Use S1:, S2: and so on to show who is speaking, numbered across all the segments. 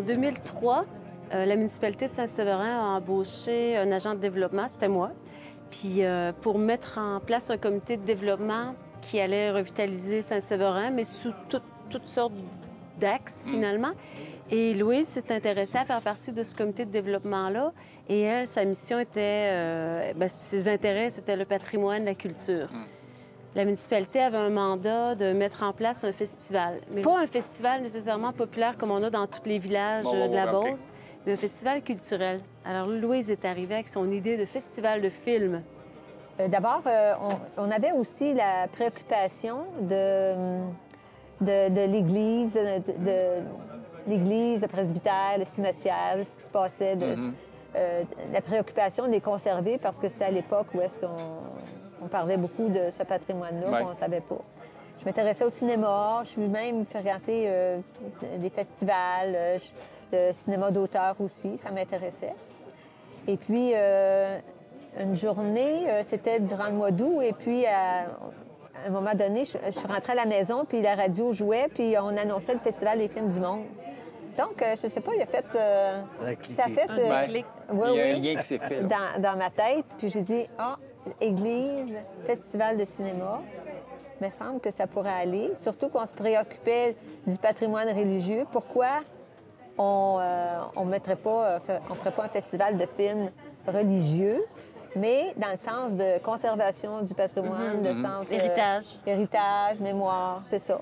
S1: En 2003, la municipalité de Saint-Séverin a embauché un agent de développement, c'était moi, puis pour mettre en place un comité de développement qui allait revitaliser Saint-Séverin, mais sous toutes sortes d'axes, finalement. Et Louise s'est intéressée à faire partie de ce comité de développement-là. Et elle, sa mission était... ses intérêts, c'était le patrimoine, la culture. La municipalité avait un mandat de mettre en place un festival. Mais pas un festival nécessairement populaire comme on a dans tous les villages de la Beauce, mais un festival culturel. Alors, Louise est arrivée avec son idée de festival de films.
S2: D'abord, on avait aussi la préoccupation de l'Église, l'Église, le presbytère, le cimetière, ce qui se passait, la préoccupation de les conserver parce que c'était à l'époque où est-ce qu'on parlait beaucoup de ce patrimoine-là, qu'on ne savait pas. Je m'intéressais au cinéma, je suis même fréquenté des festivals, le cinéma d'auteur aussi, ça m'intéressait. Et puis, une journée, c'était durant le mois d'août, et puis à un moment donné, je suis rentrée à la maison, puis la radio jouait, puis on annonçait le Festival des films du monde. Donc, je ne sais pas, il a fait... ça a fait...
S3: clic. Il y a un lien qui s'est fait.
S2: Dans ma tête, puis j'ai dit, Église, Festival de cinéma, il me semble que ça pourrait aller, surtout qu'on se préoccupait du patrimoine religieux. Pourquoi on ne ferait pas un festival de films religieux, mais dans le sens de conservation du patrimoine, de sens... héritage, mémoire, c'est ça.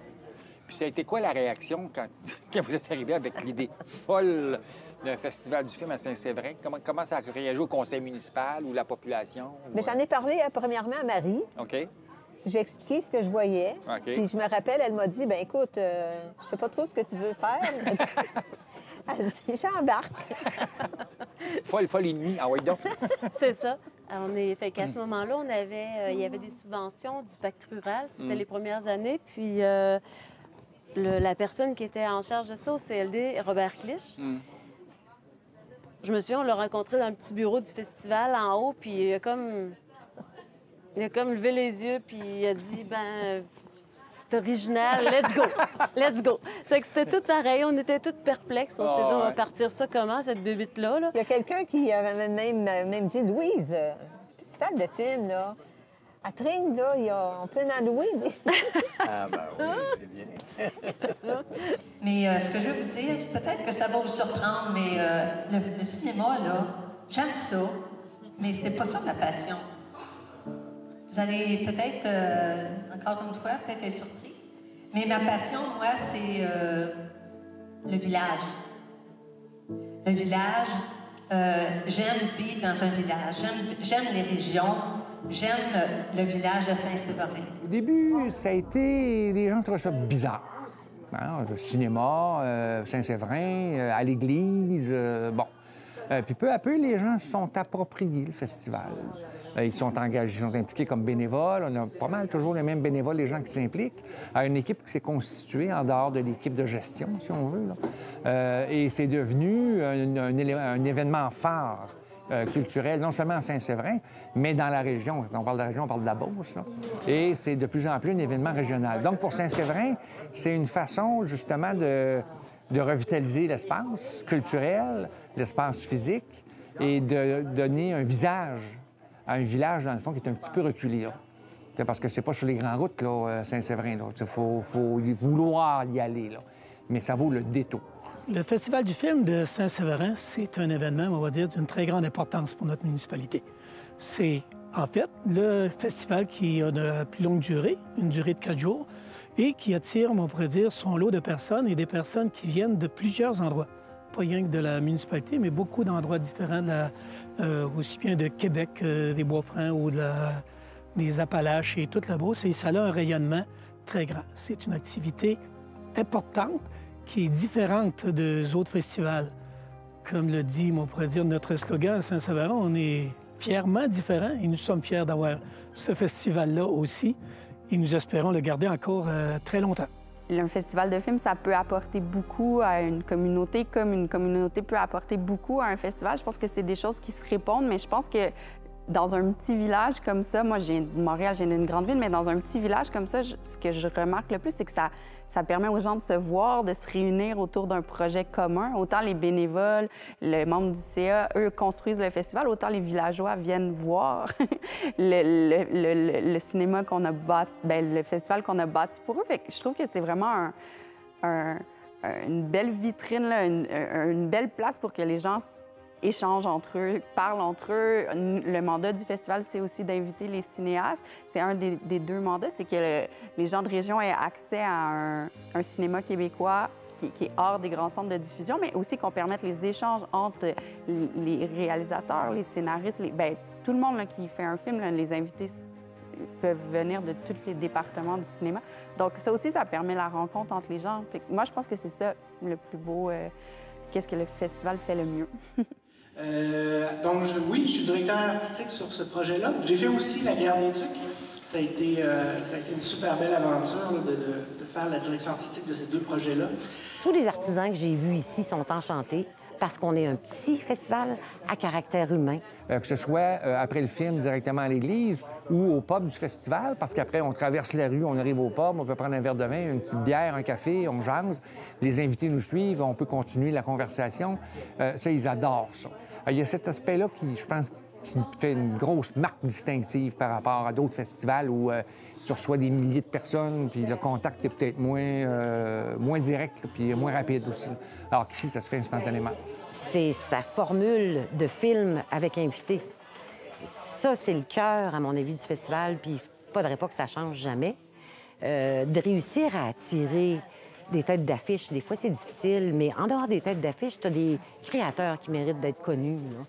S3: Puis ça a été quoi la réaction quand vous êtes arrivé avec l'idée folle d'un festival du film à Saint-Séverin? Comment ça a réagi au conseil municipal ou la population?
S2: Mais j'en ai parlé premièrement à Marie.
S3: OK.
S2: J'ai expliqué ce que je voyais.
S3: OK.
S2: Puis je me rappelle, elle m'a dit, ben écoute, je sais pas trop ce que tu veux faire. Elle dit, j'embarque.
S3: Folle et demie. Ah oui, donc.
S1: C'est ça. Fait qu'à ce moment-là, il y avait des subventions du pacte rural. C'était les premières années. Puis la personne qui était en charge de ça au CLD, Robert Clich, je me souviens, on l'a rencontré dans le petit bureau du festival en haut, puis il a comme levé les yeux, puis il a dit, c'est original, let's go, let's go. C'est que c'était tout pareil, on était tous perplexes. On s'est dit, on va partir ça comment, cette bébite-là? Là?
S2: Il y a quelqu'un qui avait même dit, Louise, festival de films, là, à Tring, là, on peut en louer.
S4: Ah, ben oui, c'est bien.
S5: Mais ce que je veux vous dire, peut-être que ça va vous surprendre, mais le cinéma, là, j'aime ça, mais c'est pas ça ma passion. Vous allez peut-être, encore une fois, peut-être être surpris, mais ma passion, moi, c'est le village. Le village, j'aime vivre dans un village, j'aime les régions, j'aime le village de Saint-Séverin.
S3: Au début, ça a été... Les gens trouvaient ça bizarre. Hein? Le cinéma, Saint-Séverin, à l'église, bon. Puis peu à peu, les gens se sont appropriés le festival. Ils sont engagés, ils sont impliqués comme bénévoles. On a pas mal toujours les mêmes bénévoles, les gens qui s'impliquent. Une équipe qui s'est constituée en dehors de l'équipe de gestion, si on veut. Là. Et c'est devenu un événement phare culturel, non seulement à Saint-Séverin, mais dans la région. Quand on parle de la région, on parle de la Beauce. Là. Et c'est de plus en plus un événement régional. Donc, pour Saint-Séverin, c'est une façon, justement, de revitaliser l'espace culturel, l'espace physique, et de donner un visage à un village, dans le fond, qui est un petit peu reculé. Là. Parce que c'est pas sur les grandes routes, là, Saint-Séverin. Il faut vouloir y aller, là. Mais ça vaut le détour.
S6: Le Festival du film de Saint-Séverin, c'est un événement, on va dire, d'une très grande importance pour notre municipalité. C'est, en fait, le festival qui a de la plus longue durée, une durée de 4 jours, et qui attire, on pourrait dire, son lot de personnes et des personnes qui viennent de plusieurs endroits. Pas rien que de la municipalité, mais beaucoup d'endroits différents, aussi bien de Québec, des Bois-Francs ou des Appalaches et toute la Beauce. Et ça a un rayonnement très grand. C'est une activité importante qui est différente des autres festivals. Comme le dit, on pourrait dire, notre slogan à Saint-Séverin, on est fièrement différents et nous sommes fiers d'avoir ce festival-là aussi. Et nous espérons le garder encore très longtemps.
S7: Un festival de films, ça peut apporter beaucoup à une communauté, comme une communauté peut apporter beaucoup à un festival. Je pense que c'est des choses qui se répondent, mais je pense que dans un petit village comme ça, moi, je viens de Montréal, je viens d'une grande ville, mais dans un petit village comme ça, ce que je remarque le plus, c'est que ça permet aux gens de se voir, de se réunir autour d'un projet commun. Autant les bénévoles, les membres du CA, eux, construisent le festival, autant les villageois viennent voir le cinéma qu'on a bâti, le festival qu'on a bâti pour eux. Fait que je trouve que c'est vraiment une belle vitrine, là, une belle place pour que les gens échangent entre eux, parlent entre eux. Le mandat du festival, c'est aussi d'inviter les cinéastes. C'est un des deux mandats, c'est que les gens de région aient accès à un cinéma québécois qui est hors des grands centres de diffusion, mais aussi qu'on permette les échanges entre les réalisateurs, les scénaristes, tout le monde là, qui fait un film, là, les invités peuvent venir de tous les départements du cinéma. Donc ça aussi, ça permet la rencontre entre les gens. Fait que moi, je pense que c'est ça le plus beau. Qu'est-ce que le festival fait le mieux?
S8: Donc, oui, je suis directeur artistique sur ce projet-là. J'ai fait aussi La Guerre des Tucs. Ça a été une super belle aventure là, de faire la direction artistique de ces deux projets-là.
S9: Tous les artisans que j'ai vus ici sont enchantés parce qu'on est un petit festival à caractère humain.
S3: Que ce soit après le film directement à l'église ou au pub du festival, parce qu'après, on traverse la rue, on arrive au pub, on peut prendre un verre de vin, une petite bière, un café, on jase. Les invités nous suivent, on peut continuer la conversation. Ça, ils adorent ça. Il y a cet aspect-là qui, je pense, qui fait une grosse marque distinctive par rapport à d'autres festivals où tu reçois des milliers de personnes, puis le contact est peut-être moins direct, puis moins rapide aussi. Alors qu'ici, ça se fait instantanément.
S9: C'est sa formule de film avec invité. Ça, c'est le cœur, à mon avis, du festival, puis il ne faudrait pas que ça change jamais. De réussir à attirer des têtes d'affiche, des fois, c'est difficile, mais en dehors des têtes d'affiche, tu as des créateurs qui méritent d'être connus, là.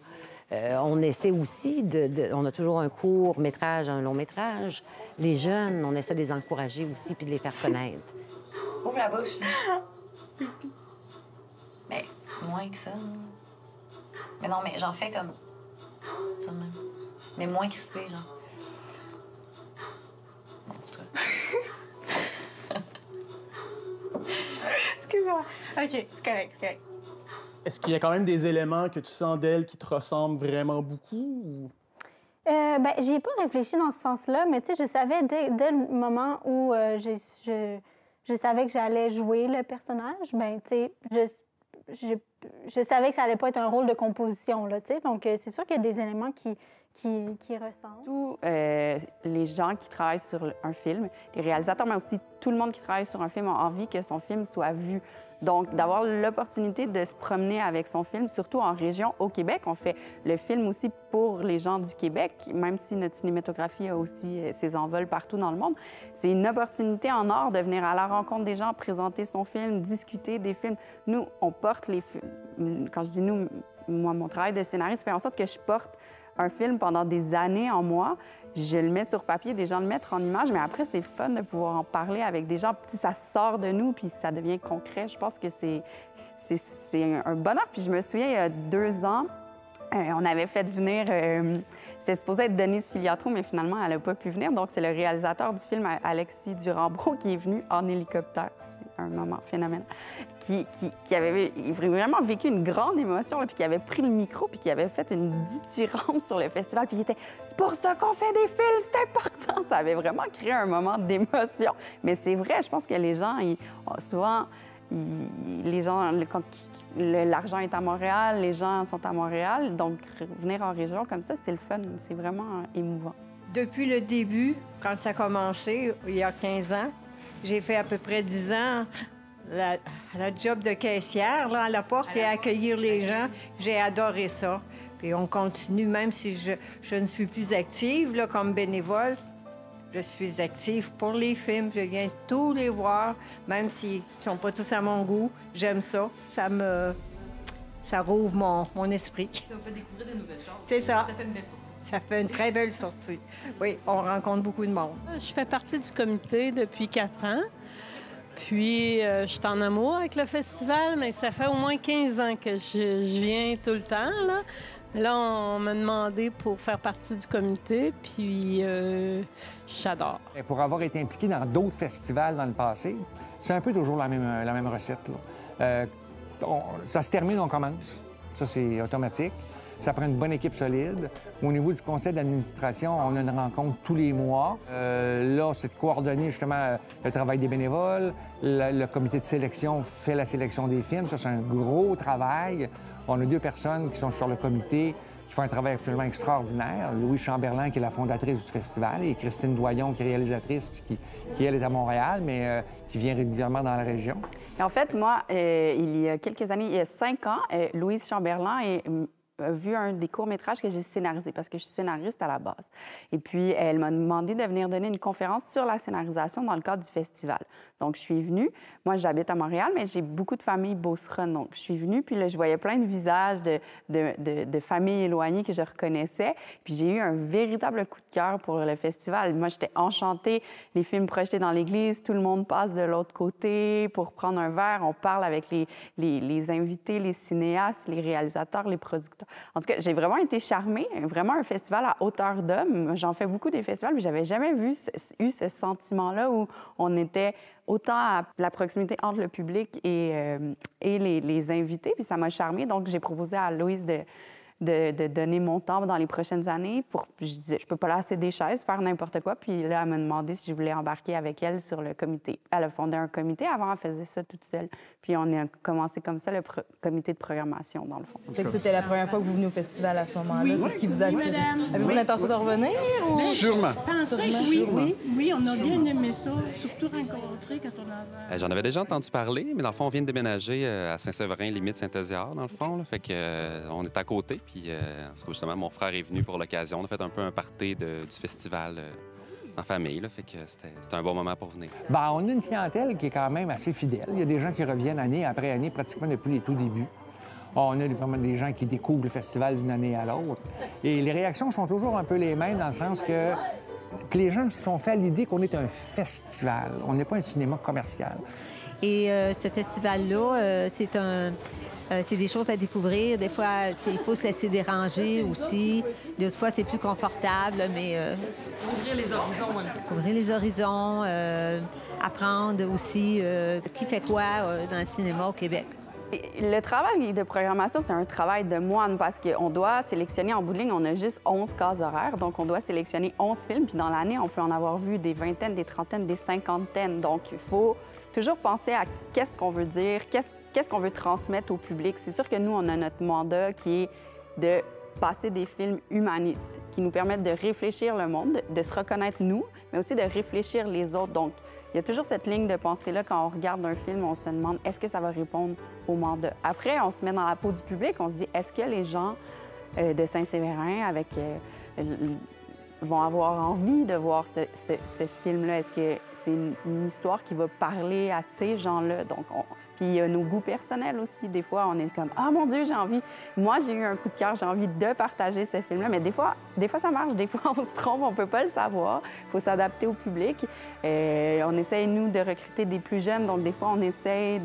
S9: On essaie aussi on a toujours un court-métrage, un long-métrage. Les jeunes, on essaie de les encourager aussi puis de les faire connaître.
S10: Ouvre la bouche. Mais moins que ça. Mais non, mais j'en fais comme ça de même. Mais moins crispé, genre. Bon, toi.
S11: Excuse-moi. OK, c'est correct, c'est correct.
S12: Est-ce qu'il y a quand même des éléments que tu sens d'elle qui te ressemblent vraiment beaucoup? Ou...
S11: J'y ai pas réfléchi dans ce sens-là, mais tu sais, je savais dès le moment où je savais que j'allais jouer le personnage, ben tu sais, je savais que ça allait pas être un rôle de composition, là, tu sais. Donc, c'est sûr qu'il y a des éléments qui ressemblent.
S7: Tous les gens qui travaillent sur un film, les réalisateurs, mais aussi tout le monde qui travaille sur un film a envie que son film soit vu. Donc, d'avoir l'opportunité de se promener avec son film, surtout en région, au Québec. On fait le film aussi pour les gens du Québec, même si notre cinématographie a aussi ses envols partout dans le monde. C'est une opportunité en or de venir à la rencontre des gens, présenter son film, discuter des films. Nous, on porte les films. Quand je dis nous, moi, mon travail de scénariste fait en sorte que je porte un film pendant des années en moi. Je le mets sur papier, des gens le mettent en image, mais après, c'est fun de pouvoir en parler avec des gens. Puis ça sort de nous, puis ça devient concret. Je pense que c'est un bonheur. Puis je me souviens, il y a 2 ans, on avait fait venir... C'était supposé être Denise Filiatro, mais finalement, elle n'a pas pu venir. Donc, c'est le réalisateur du film, Alexis Durand-Brault, qui est venu en hélicoptère. C'est un moment phénoménal. Qui avait vraiment vécu une grande émotion, là, puis qui avait pris le micro, puis qui avait fait une dithyrambe sur le festival. Puis il était « C'est pour ça qu'on fait des films, c'est important! » Ça avait vraiment créé un moment d'émotion. Mais c'est vrai, je pense que les gens, souvent... les gens, quand l'argent est à Montréal, les gens sont à Montréal. Donc, venir en région comme ça, c'est le fun. C'est vraiment émouvant.
S13: Depuis le début, quand ça a commencé, il y a 15 ans, j'ai fait à peu près 10 ans la job de caissière là, à la porte et accueillir les gens. J'ai adoré ça. Puis on continue, même si je ne suis plus active là, comme bénévole. Je suis active pour les films. Je viens tous les voir, même s'ils ne sont pas tous à mon goût. J'aime ça. Ça rouvre mon esprit.
S10: Ça vous fait découvrir de nouvelles choses.
S13: C'est ça.
S10: Ça fait une belle sortie.
S13: Ça fait une très belle sortie. Oui, on rencontre beaucoup de monde.
S14: Je fais partie du comité depuis 4 ans. Puis, je suis en amour avec le festival, mais ça fait au moins 15 ans que je viens tout le temps, là. Là, on m'a demandé pour faire partie du comité, puis j'adore.
S3: Pour avoir été impliqué dans d'autres festivals dans le passé, c'est un peu toujours la même recette, là. Ça se termine, on commence. Ça, c'est automatique. Ça prend une bonne équipe solide. Au niveau du conseil d'administration, on a une rencontre tous les mois. Là, c'est de coordonner justement le travail des bénévoles. Le comité de sélection fait la sélection des films. Ça, c'est un gros travail. On a 2 personnes qui sont sur le comité qui font un travail absolument extraordinaire. Louise Chamberlain, qui est la fondatrice du festival, et Christine Doyon, qui est réalisatrice, puis qui elle, est à Montréal, mais qui vient régulièrement dans la région.
S7: Et en fait, moi, il y a quelques années, il y a 5 ans, Louise Chamberlain a vu un des courts-métrages que j'ai scénarisé, parce que je suis scénariste à la base. Et puis, elle m'a demandé de venir donner une conférence sur la scénarisation dans le cadre du festival. Donc, je suis venue. Moi, j'habite à Montréal, mais j'ai beaucoup de familles beauceronnes. Donc, je suis venue, puis là, je voyais plein de visages de familles éloignées que je reconnaissais. Puis, j'ai eu un véritable coup de cœur pour le festival. Moi, j'étais enchantée. Les films projetés dans l'église, tout le monde passe de l'autre côté pour prendre un verre. On parle avec les invités, les cinéastes, les réalisateurs, les producteurs. En tout cas, j'ai vraiment été charmée. Vraiment un festival à hauteur d'homme. J'en fais beaucoup des festivals, mais j'avais jamais eu ce sentiment-là où on était autant à la proximité entre le public et les invités. Puis ça m'a charmée. Donc, j'ai proposé à Louise de donner mon temps dans les prochaines années. Je disais, je peux pas lasser des chaises, faire n'importe quoi. Puis là, elle m'a demandé si je voulais embarquer avec elle sur le comité. Elle a fondé un comité. Avant, elle faisait ça toute seule. Puis on a commencé comme ça le comité de programmation, dans le fond.
S15: Fait que c'était la première fois que vous venez au festival à ce moment-là. Oui, c'est ce qui vous a attiré. Avez-vous l'intention de revenir? Ou...
S16: Sûrement.
S17: Oui, on a bien aimé ça, surtout rencontrer quand on avait...
S16: J'en avais déjà entendu parler, mais dans le fond, on vient de déménager à Saint-Séverin, limite Saint-Eusiard, dans le fond. Là. Fait que on est à côté. Puis, justement, mon frère est venu pour l'occasion. On a fait un peu un party du festival en famille. Là, fait que c'était un bon moment pour venir.
S3: Bien, on a une clientèle qui est quand même assez fidèle. Il y a des gens qui reviennent année après année, pratiquement depuis les tout débuts. On a vraiment des gens qui découvrent le festival d'une année à l'autre. Et les réactions sont toujours un peu les mêmes, dans le sens que les gens se sont fait à l'idée qu'on est un festival. On n'est pas un cinéma commercial.
S2: Et ce festival-là, c'est des choses à découvrir. Des fois, il faut se laisser déranger aussi. D'autres fois, c'est plus confortable, mais...
S15: Ouvrir les horizons un petit peu.
S2: Ouvrir les horizons, apprendre aussi qui fait quoi dans le cinéma au Québec.
S7: Le travail de programmation, c'est un travail de moine parce qu'on doit sélectionner, en bout de ligne, on a juste 11 cases horaires. Donc, on doit sélectionner 11 films. Puis dans l'année, on peut en avoir vu des vingtaines, des trentaines, des cinquantaines. Donc, il faut toujours penser à qu'est-ce qu'on veut dire, qu'est-ce qu'on veut transmettre au public. C'est sûr que nous, on a notre mandat qui est de passer des films humanistes qui nous permettent de réfléchir le monde, de se reconnaître nous, mais aussi de réfléchir les autres. Donc, il y a toujours cette ligne de pensée-là. Quand on regarde un film, on se demande est-ce que ça va répondre au mandat. Après, on se met dans la peau du public, on se dit est-ce que les gens de Saint-Séverin vont avoir envie de voir ce film-là? Est-ce que c'est une histoire qui va parler à ces gens-là? Donc, puis il y a nos goûts personnels aussi. Des fois, on est comme « Ah, mon Dieu, j'ai envie... » Moi, j'ai eu un coup de cœur, j'ai envie de partager ce film-là. Mais des fois, ça marche. Des fois, on se trompe, on peut pas le savoir. Il faut s'adapter au public. On essaye, nous, de recruter des plus jeunes. Donc, des fois, on essaye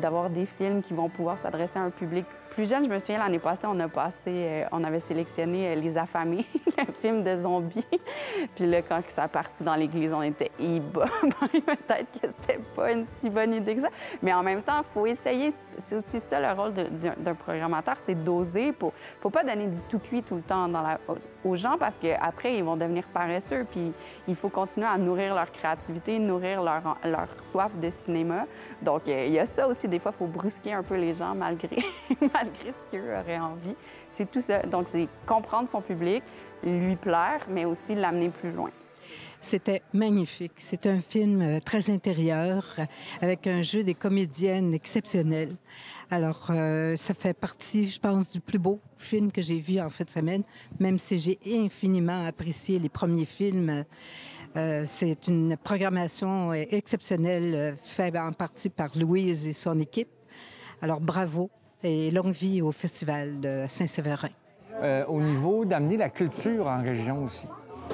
S7: d'avoir des films qui vont pouvoir s'adresser à un public plus jeune. Je me souviens, l'année passée, on avait sélectionné Les Affamés, un film de zombies. Puis là, quand ça a parti dans l'église, on était peut-être que c'était pas une si bonne idée que ça. Mais en même temps, il faut essayer. C'est aussi ça le rôle d'un programmateur, c'est d'oser. Faut pas donner du tout cuit tout le temps aux gens parce qu'après, ils vont devenir paresseux. Puis il faut continuer à nourrir leur créativité, nourrir leur soif de cinéma. Donc, il y a ça aussi. Des fois, il faut brusquer un peu les gens malgré ce qu'eux auraient envie. C'est tout ça. Donc, c'est comprendre son public, lui plaire, mais aussi l'amener plus loin.
S18: C'était magnifique. C'est un film très intérieur, avec un jeu des comédiennes exceptionnel. Alors, ça fait partie, je pense, du plus beau film que j'ai vu en fin de semaine, même si j'ai infiniment apprécié les premiers films. C'est une programmation exceptionnelle faite en partie par Louise et son équipe. Alors, bravo et longue vie au Festival de Saint-Séverin.
S3: Au niveau d'amener la culture en région aussi,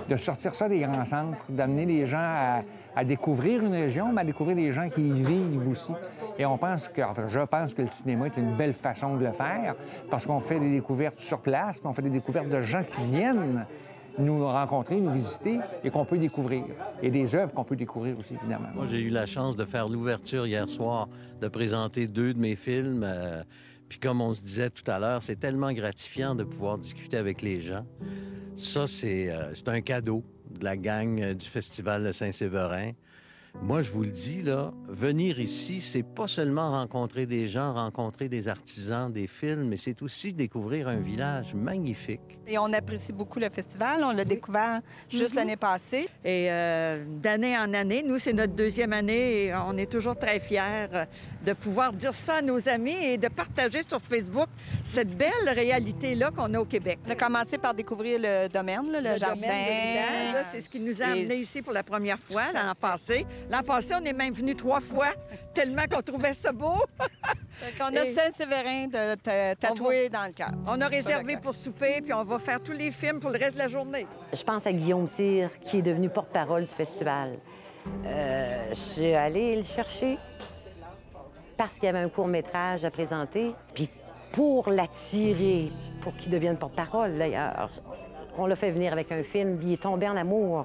S3: de sortir ça des grands centres, d'amener les gens à découvrir une région, mais à découvrir des gens qui y vivent aussi. Et je pense que le cinéma est une belle façon de le faire parce qu'on fait des découvertes sur place, mais on fait des découvertes de gens qui viennent nous rencontrer, nous visiter et qu'on peut découvrir. Et des œuvres qu'on peut découvrir aussi, évidemment.
S19: Moi, j'ai eu la chance de faire l'ouverture hier soir, de présenter 2 de mes films.
S4: Puis comme on se disait tout à l'heure, c'est tellement gratifiant de pouvoir discuter avec les gens. Ça, c'est un cadeau de la gang du Festival de Saint-Séverin. Moi, je vous le dis, là, venir ici, c'est pas seulement rencontrer des gens, rencontrer des artisans, des films, mais c'est aussi découvrir un village magnifique.
S19: Et on apprécie beaucoup le festival. On l'a découvert juste l'année passée. Et d'année en année, nous, c'est notre 2e année et on est toujours très fiers de pouvoir dire ça à nos amis et de partager sur Facebook cette belle réalité-là qu'on a au Québec. On a commencé par découvrir le domaine, le jardin. C'est ce qui nous a amenés ici pour la première fois l'an passé. L'an passé, on est même venu 3 fois, tellement qu'on trouvait ça beau. On a Saint-Séverin de tatoué dans le cœur. On a réservé pour souper, puis on va faire tous les films pour le reste de la journée.
S9: Je pense à Guillaume Cyr, qui est devenu porte-parole du festival. Je suis allée le chercher parce qu'il y avait un court-métrage à présenter. Puis pour l'attirer, pour qu'il devienne porte-parole, d'ailleurs, on l'a fait venir avec un film, puis il est tombé en amour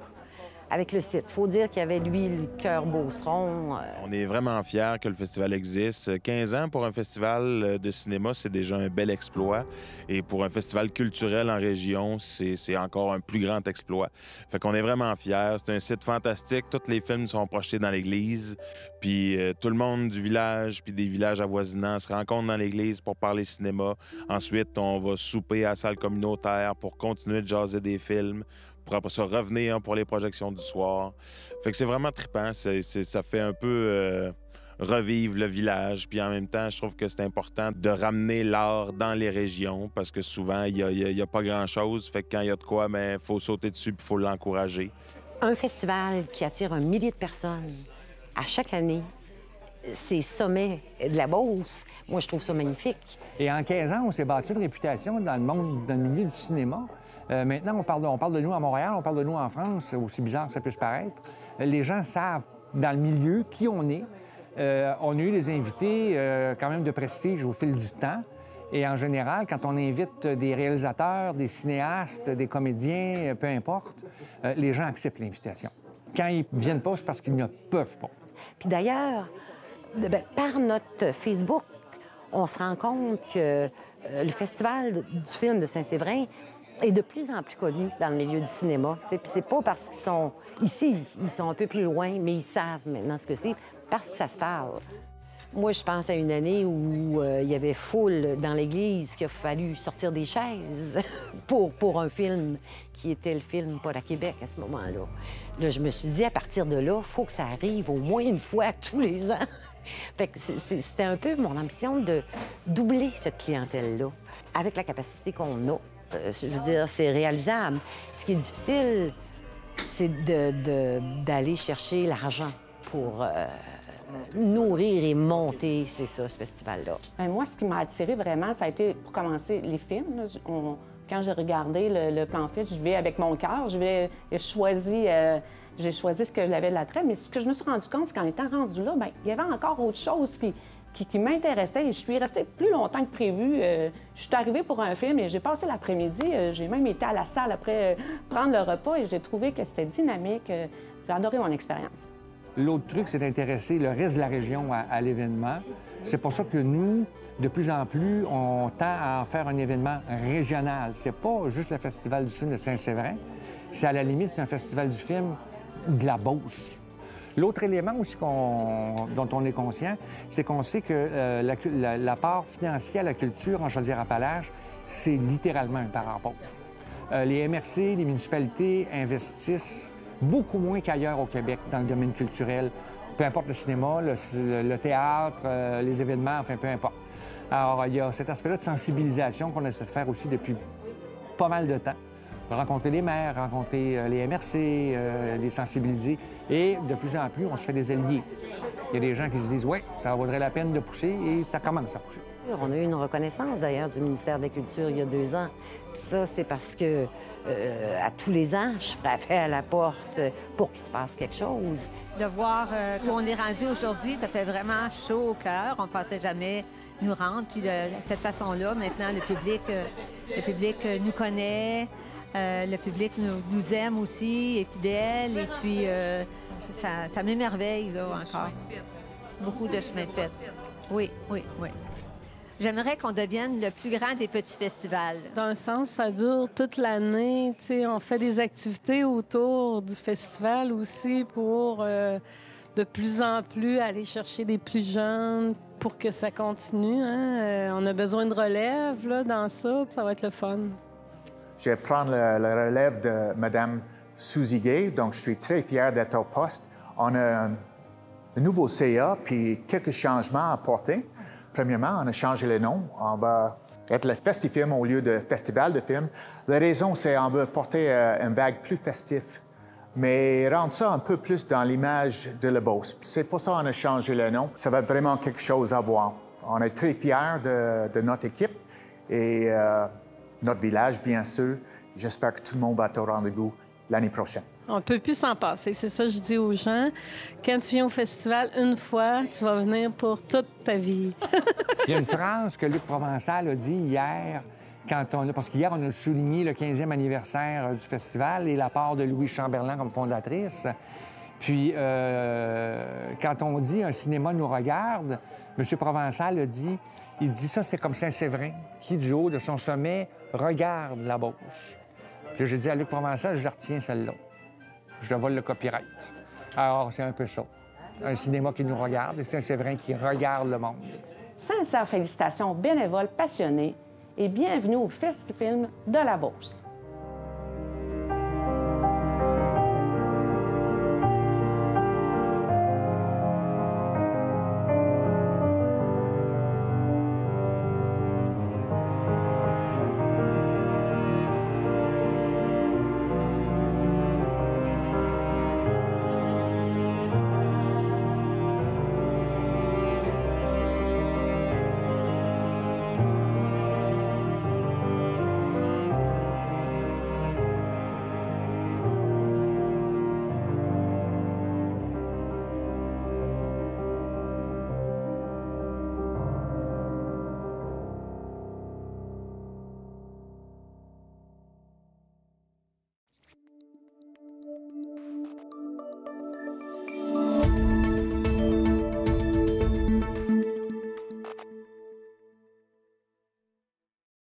S9: avec le site. Il faut dire qu'il y avait, lui, le cœur beauceron.
S20: On est vraiment fiers que le festival existe. 15 ans pour un festival de cinéma, c'est déjà un bel exploit. Et pour un festival culturel en région, c'est encore un plus grand exploit. Fait qu'on est vraiment fiers. C'est un site fantastique. Tous les films sont projetés dans l'église. Puis tout le monde du village, puis des villages avoisinants se rencontrent dans l'église pour parler cinéma. Ensuite, on va souper à la salle communautaire pour continuer de jaser des films, pour après ça revenir pour les projections du soir. Fait que c'est vraiment trippant. Ça fait un peu revivre le village. Puis en même temps, je trouve que c'est important de ramener l'art dans les régions parce que souvent, il y a pas grand-chose. Fait que quand il y a de quoi, il faut sauter dessus puis il faut l'encourager.
S9: Un festival qui attire 1 millier de personnes à chaque année, ces sommets de la Beauce, moi, je trouve ça magnifique.
S3: Et en 15 ans, on s'est bâti une réputation dans le monde, dans le milieu du cinéma. Maintenant, on parle de nous à Montréal, on parle de nous en France, aussi bizarre que ça puisse paraître. Les gens savent dans le milieu qui on est. On a eu des invités quand même de prestige au fil du temps. Et en général, quand on invite des réalisateurs, des cinéastes, des comédiens, peu importe, les gens acceptent l'invitation. Quand ils ne viennent pas, c'est parce qu'ils ne peuvent pas.
S9: Puis d'ailleurs, par notre Facebook, on se rend compte que le Festival du film de Saint-Séverin est de plus en plus connu dans le milieu du cinéma. Puis c'est pas parce qu'ils sont ici, ils sont un peu plus loin, mais ils savent maintenant ce que c'est, parce que ça se parle. Moi, je pense à une année où il y avait foule dans l'église qu'il a fallu sortir des chaises pour un film qui était le film Pas à Québec à ce moment-là. Là, je me suis dit, à partir de là, il faut que ça arrive au moins une fois tous les ans. Fait que c'était un peu mon ambition de doubler cette clientèle-là avec la capacité qu'on a. Je veux dire, c'est réalisable. Ce qui est difficile, c'est d'aller chercher l'argent pour nourrir et monter, c'est ça, ce festival-là.
S21: Bien, moi, ce qui m'a attirée vraiment, ça a été, pour commencer, les films. Là. Quand j'ai regardé le pamphlet, je vais avec mon cœur, j'ai choisi ce que j'avais de l'attrait, mais ce que je me suis rendu compte, c'est qu'en étant rendu là, bien, il y avait encore autre chose qui m'intéressait. Et je suis restée plus longtemps que prévu. Je suis arrivée pour un film et j'ai passé l'après-midi. J'ai même été à la salle après prendre le repas et j'ai trouvé que c'était dynamique. J'ai adoré mon expérience.
S3: L'autre truc, c'est d'intéresser le reste de la région à l'événement. C'est pour ça que nous, de plus en plus, on tend à en faire un événement régional. C'est pas juste le Festival du film de Saint-Séverin. C'est à la limite, c'est un festival du film de la Beauce. L'autre élément aussi dont on est conscient, c'est qu'on sait que l'apport financier à la culture en Chaudière-Appalaches, c'est littéralement un parent pauvre. Les MRC, les municipalités investissent beaucoup moins qu'ailleurs au Québec dans le domaine culturel. Peu importe le cinéma, le théâtre, les événements, enfin, peu importe. Alors, il y a cet aspect-là de sensibilisation qu'on essaie de faire aussi depuis pas mal de temps. Rencontrer les maires, rencontrer les MRC, les sensibiliser. Et de plus en plus, on se fait des alliés. Il y a des gens qui se disent « oui, ça vaudrait la peine de pousser » et ça commence à pousser.
S9: On a eu une reconnaissance, d'ailleurs, du ministère de la Culture il y a 2 ans. Puis ça, c'est parce que à tous les ans, je frappais à la porte pour qu'il se passe quelque chose.
S2: De voir où on est rendu aujourd'hui, ça fait vraiment chaud au cœur. On ne pensait jamais nous rendre. Puis de cette façon-là, maintenant, le public nous connaît. Le public nous aime aussi, est fidèle. Et puis, ça m'émerveille, là, encore. Beaucoup de chemin de fait. Oui, oui, oui. J'aimerais qu'on devienne le plus grand des petits festivals.
S14: D'un sens, ça dure toute l'année. Tu sais, on fait des activités autour du festival aussi pour de plus en plus aller chercher des plus jeunes pour que ça continue. Hein? On a besoin de relève là, dans ça. Ça va être le fun.
S1: Je vais prendre la relève de Mme Suzy Gay, donc je suis très fier d'être au poste. On a un nouveau CA, puis quelques changements à apporter. Premièrement, on a changé le nom. On va être le Festifilm au lieu de Festival de film. La raison, c'est qu'on veut porter une vague plus festive, mais rendre ça un peu plus dans l'image de la Beauce. C'est pour ça qu'on a changé le nom. Ça va être vraiment quelque chose à voir. On est très fiers de notre équipe et notre village, bien sûr. J'espère que tout le monde va être au rendez-vous l'année prochaine.
S14: On ne peut plus s'en passer. C'est ça que je dis aux gens. Quand tu viens au festival une fois, tu vas venir pour toute ta vie.
S3: Il y a une phrase que Luc Provençal a dit hier, parce qu'hier, on a souligné le 15e anniversaire du festival et la part de Louise Chamberlain comme fondatrice. Puis, quand on dit « un cinéma nous regarde », M. Provençal a dit, il dit ça, c'est comme Saint-Séverin, qui, du haut de son sommet, regarde la Beauce. Puis j'ai dit à Luc Provençal, je la retiens, celle-là. Je vole le copyright. Alors, c'est un peu ça. Un cinéma qui nous regarde et Saint-Séverin qui regarde le monde.
S21: Sincères félicitations aux bénévoles passionnés et bienvenue au Festifilm de la Beauce.